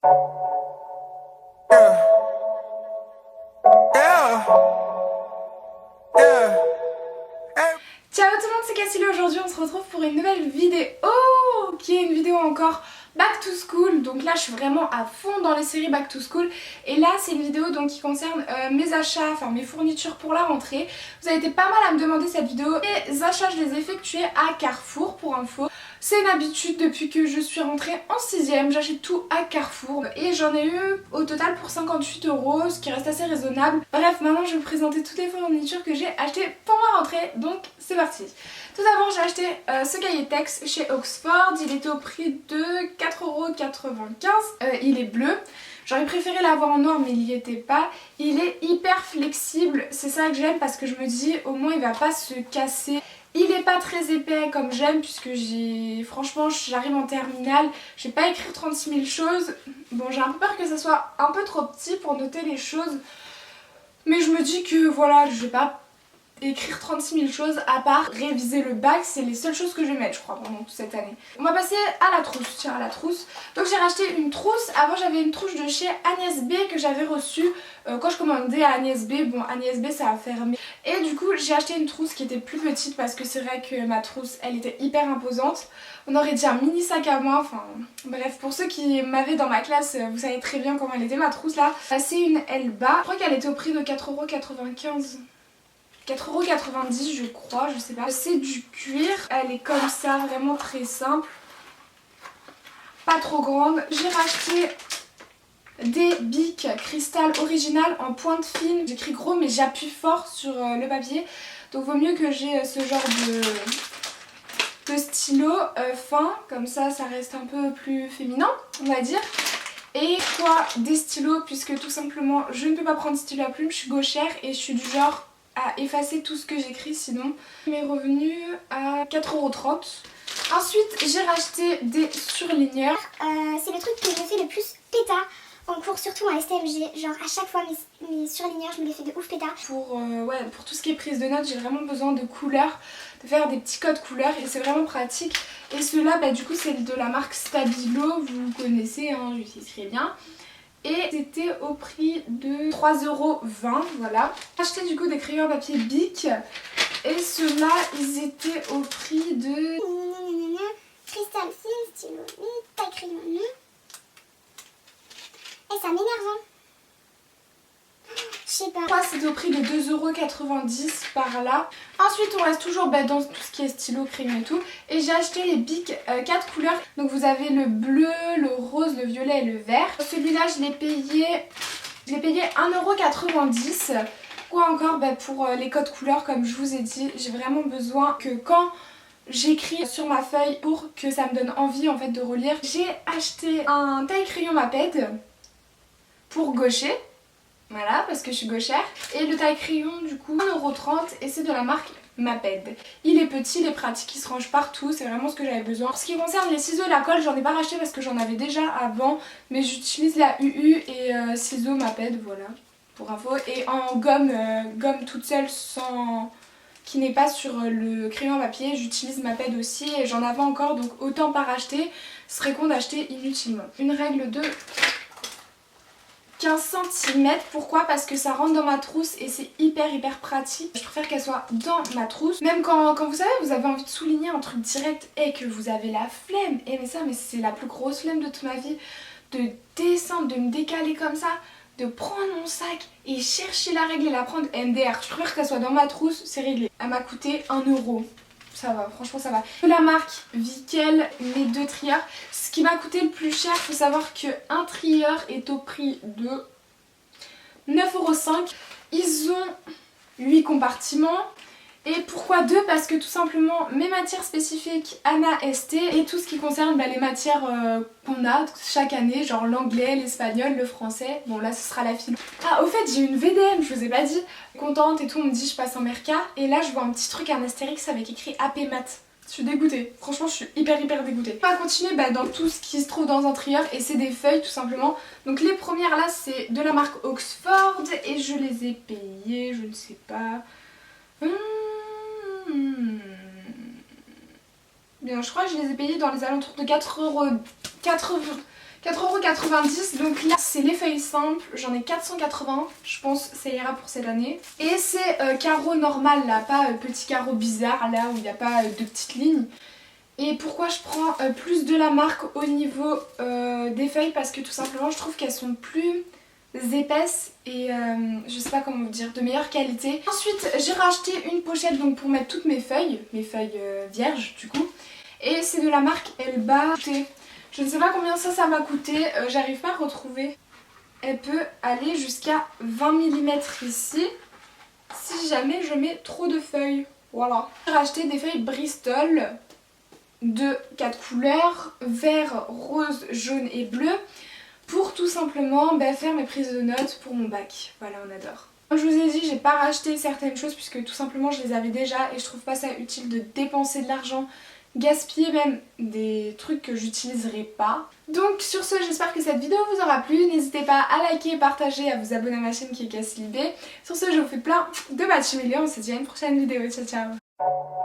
Yeah, yeah, yeah. Hey. Ciao tout le monde, c'est Cassily. Aujourd'hui on se retrouve pour une nouvelle vidéo qui est une vidéo encore Back to School. Donc là je suis vraiment à fond dans les séries Back to School. Et là c'est une vidéo donc qui concerne mes achats, enfin mes fournitures pour la rentrée. Vous avez été pas mal à me demander cette vidéo. Les achats je les ai effectués à Carrefour pour info. C'est une habitude depuis que je suis rentrée en 6ème, j'achète tout à Carrefour et j'en ai eu au total pour 58 €, ce qui reste assez raisonnable. Bref, maintenant je vais vous présenter toutes les fournitures que j'ai achetées pour ma rentrée, donc c'est parti. Tout d'abord j'ai acheté ce cahier texte chez Oxford, il était au prix de 4,95 €, il est bleu. J'aurais préféré l'avoir en noir mais il n'y était pas. Il est hyper flexible, c'est ça que j'aime parce que je me dis au moins il va pas se casser. Il est pas très épais comme j'aime puisque franchement j'arrive en terminale, je vais pas écrire 36 000 choses. Bon, j'ai un peu peur que ça soit un peu trop petit pour noter les choses. Mais je me dis que voilà, je vais pas écrire 36 000 choses à part réviser le bac, c'est les seules choses que je vais mettre je crois pendant toute cette année. On va passer à la trousse, tiens à la trousse. Donc j'ai racheté une trousse, avant j'avais une trousse de chez Agnès B que j'avais reçue quand je commandais à Agnès B. Bon, Agnès B ça a fermé et du coup j'ai acheté une trousse qui était plus petite parce que c'est vrai que ma trousse elle était hyper imposante. On aurait dit un mini sac à main, enfin bref, pour ceux qui m'avaient dans ma classe vous savez très bien comment elle était ma trousse là. C'est une Elba, je crois qu'elle était au prix de 4,95 €. 4,90 € je crois, je sais pas. C'est du cuir, elle est comme ça, vraiment très simple. Pas trop grande. J'ai racheté des bics cristal original en pointe fine. J'écris gros mais j'appuie fort sur le papier. Donc vaut mieux que j'ai ce genre de stylo fin. Comme ça, ça reste un peu plus féminin, on va dire. Et quoi, des stylos puisque tout simplement je ne peux pas prendre stylo à plume. Je suis gauchère et je suis du genre à effacer tout ce que j'écris sinon. Mes revenus à 4,30 €. Ensuite j'ai racheté des surligneurs. C'est le truc que je fais le plus péta en cours, surtout en STMG. Genre à chaque fois mes surligneurs je me les fais de ouf péta. Pour tout ce qui est prise de notes j'ai vraiment besoin de couleurs, de faire des petits codes couleurs et c'est vraiment pratique. Et ceux-là bah, du coup c'est de la marque Stabilo, vous connaissez, hein, j'utiliserai bien. Et c'était au prix de 3,20 €, voilà. J'ai acheté du coup des crayons à papier Bic. Et ceux-là, ils étaient au prix de... Cristal fine, stylo, taille crayon. Et ça m'énerve, hein. Je sais pas. Moi, c'était au prix de 2,90 € par là. Ensuite, on reste toujours bah, dans tout ce qui est stylo, crayon et tout. Et j'ai acheté les Bic 4 couleurs. Donc vous avez le bleu, le rose, le violet et le vert. Celui-là, je l'ai payé 1,90 €. Quoi encore bah, pour les codes couleurs, comme je vous ai dit, j'ai vraiment besoin que quand j'écris sur ma feuille pour que ça me donne envie en fait de relire. J'ai acheté un taille crayon Maped pour gaucher. Voilà, parce que je suis gauchère. Et le taille crayon du coup 1,30 € et c'est de la marque Maped. Il est petit, il est pratique, il se range partout, c'est vraiment ce que j'avais besoin. En ce qui concerne les ciseaux et la colle, j'en ai pas racheté parce que j'en avais déjà avant. Mais j'utilise la UU et ciseaux Maped, voilà, pour info. Et en gomme, gomme toute seule sans... qui n'est pas sur le crayon à papier, j'utilise Maped aussi et j'en avais encore donc autant pas racheter, ce serait con d'acheter inutilement. Une règle de 15 cm, pourquoi? Parce que ça rentre dans ma trousse et c'est hyper pratique. Je préfère qu'elle soit dans ma trousse. Même quand vous savez, vous avez envie de souligner un truc direct et que vous avez la flemme. Et mais c'est la plus grosse flemme de toute ma vie. De descendre, de me décaler comme ça, de prendre mon sac et chercher la règle et la prendre MDR. Je préfère qu'elle soit dans ma trousse, c'est réglé. Elle m'a coûté 1 €. Ça va, franchement ça va. De la marque Vickel, mes 2 trieurs. Ce qui m'a coûté le plus cher, il faut savoir qu'un trieur est au prix de 9,05 €. Ils ont 8 compartiments. Et pourquoi 2? Parce que tout simplement mes matières spécifiques ANA ST et tout ce qui concerne bah, les matières qu'on a chaque année, genre l'anglais, l'espagnol, le français. Bon là ce sera la philo. Ah au fait j'ai une VDM, je vous ai pas dit. Contente et tout, on me dit je passe en Merca. Et là je vois un petit truc, un astérix avec écrit AP Maths. Je suis dégoûtée, franchement je suis hyper dégoûtée. On va continuer bah, dans tout ce qui se trouve dans un trieur et c'est des feuilles tout simplement. Donc les premières là c'est de la marque Oxford et je les ai payées, je ne sais pas... Bien, je crois que je les ai payés dans les alentours de 4,80 4,90€, donc là c'est les feuilles simples, j'en ai 480, je pense que ça ira pour cette année. Et c'est carreau normal là, pas petit carreau bizarre là où il n'y a pas de petites lignes. Et pourquoi je prends plus de la marque au niveau des feuilles? Parce que tout simplement je trouve qu'elles sont plus épaisses et je sais pas comment vous dire, de meilleure qualité. Ensuite j'ai racheté une pochette donc pour mettre toutes mes feuilles vierges du coup. Et c'est de la marque Elba. Je ne sais pas combien ça m'a coûté, j'arrive pas à retrouver. Elle peut aller jusqu'à 20 mm ici, si jamais je mets trop de feuilles. Voilà. J'ai racheté des feuilles Bristol de 4 couleurs, vert, rose, jaune et bleu, pour tout simplement faire mes prises de notes pour mon bac. Voilà, on adore. Comme je vous ai dit, j'ai pas racheté certaines choses puisque tout simplement je les avais déjà et je trouve pas ça utile de dépenser de l'argent, gaspiller même des trucs que j'utiliserai pas. Donc sur ce, j'espère que cette vidéo vous aura plu. N'hésitez pas à liker, partager, à vous abonner à ma chaîne qui est Cassie Libé. Sur ce, je vous fais plein de matchs millions. On se dit à une prochaine vidéo. Ciao ciao.